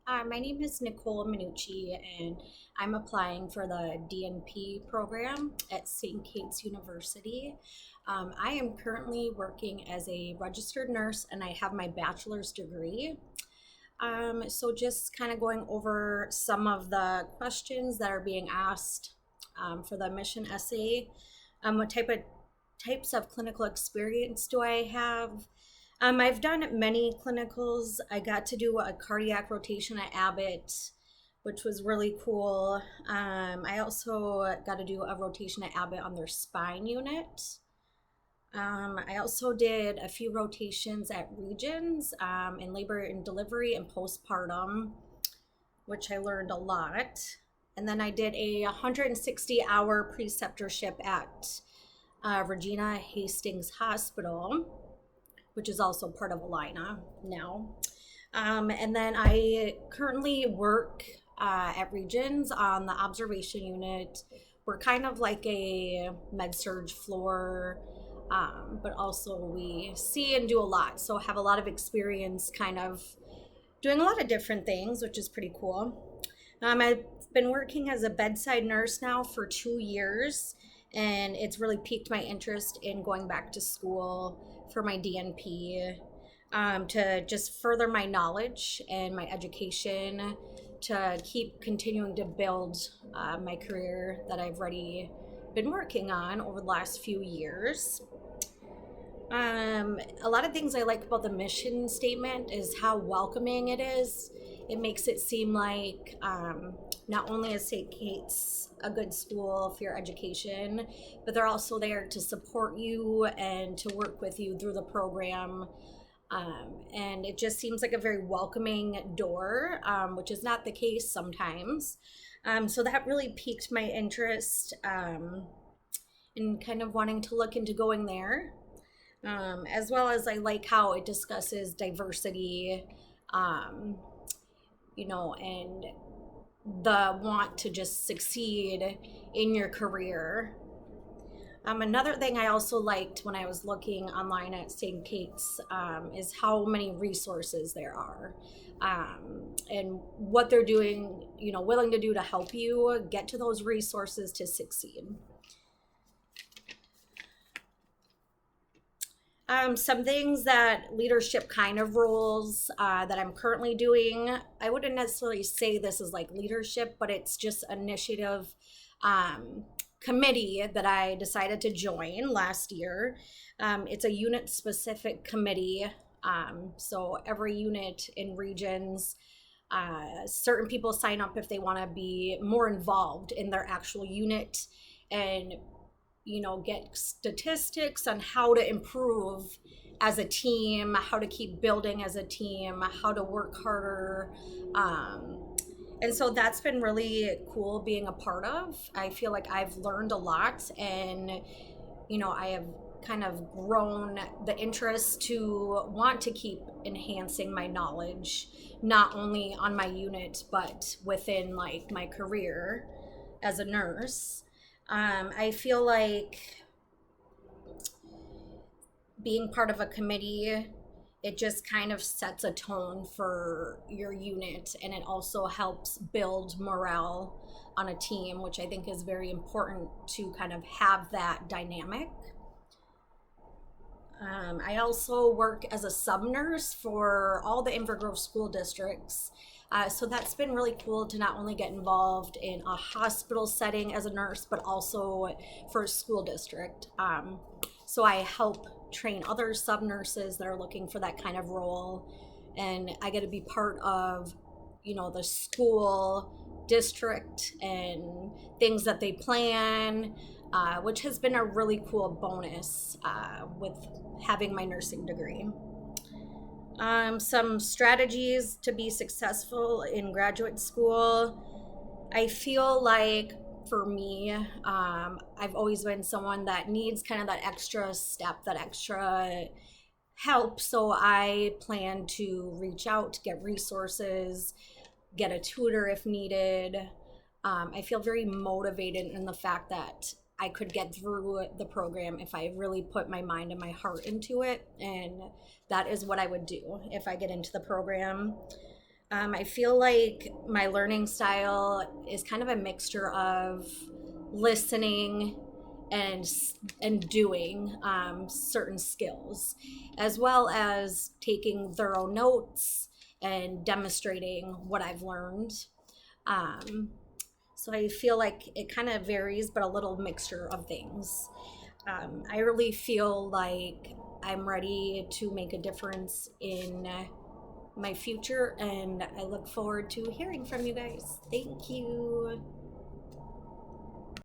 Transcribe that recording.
My name is Nicole Minucci, and I'm applying for the DNP program at St. Kate's University. I am currently working as a registered nurse, and I have my bachelor's degree. So just kind of going over some of the questions that are being asked for the mission essay. What types of clinical experience do I have? I've done many clinicals. I got to do a cardiac rotation at Abbott, which was really cool. I also got to do a rotation at Abbott on their spine unit. I also did a few rotations at Regions in labor and delivery and postpartum, which I learned a lot. And then I did a 160-hour preceptorship at Regina Hastings Hospital, which is also part of Alina now. And then I currently work at Regions on the observation unit. We're kind of like a med surge floor, but also we see and do a lot. So have a lot of experience kind of doing a lot of different things, which is pretty cool. I've been working as a bedside nurse now for 2 years, and it's really piqued my interest in going back to school for my DNP, to just further my knowledge and my education, to keep continuing to build my career that I've already been working on over the last few years. A lot of things I like about the mission statement is how welcoming it is. It makes it seem like not only is St. Kate's a good school for your education, but they're also there to support you and to work with you through the program. And it just seems like a very welcoming door, which is not the case sometimes. So that really piqued my interest in kind of wanting to look into going there. As well as I like how it discusses diversity, um, and the want to just succeed in your career. Another thing I also liked when I was looking online at St. Kate's is how many resources there are, and what they're doing, willing to do to help you get to those resources to succeed. Some things that leadership kind of roles that I'm currently doing, I wouldn't necessarily say this is like leadership, but it's just initiative committee that I decided to join last year. It's a unit specific committee. So every unit in Regions, certain people sign up if they want to be more involved in their actual unit and get statistics on how to improve as a team, how to keep building as a team, how to work harder. And so that's been really cool being a part of. I feel like I've learned a lot, and I have kind of grown the interest to want to keep enhancing my knowledge, not only on my unit but within like my career as a nurse. I feel like being part of a committee, it just kind of sets a tone for your unit, and it also helps build morale on a team, which I think is very important to kind of have that dynamic. I also work as a sub nurse for all the Inver Grove school districts. So that's been really cool to not only get involved in a hospital setting as a nurse, but also for a school district. So I help train other sub nurses that are looking for that kind of role. And I get to be part of, the school district and things that they plan, which has been a really cool bonus with having my nursing degree. Some strategies to be successful in graduate school. I feel like for me, I've always been someone that needs kind of that extra step, that extra help. So I plan to reach out, get resources, get a tutor if needed. I feel very motivated in the fact that I could get through the program if I really put my mind and my heart into it. And that is what I would do if I get into the program. I feel like my learning style is kind of a mixture of listening and and doing certain skills, as well as taking thorough notes and demonstrating what I've learned. Um, so I feel like it kind of varies, but a little mixture of things. I really feel like I'm ready to make a difference in my future, and I look forward to hearing from you guys. Thank you.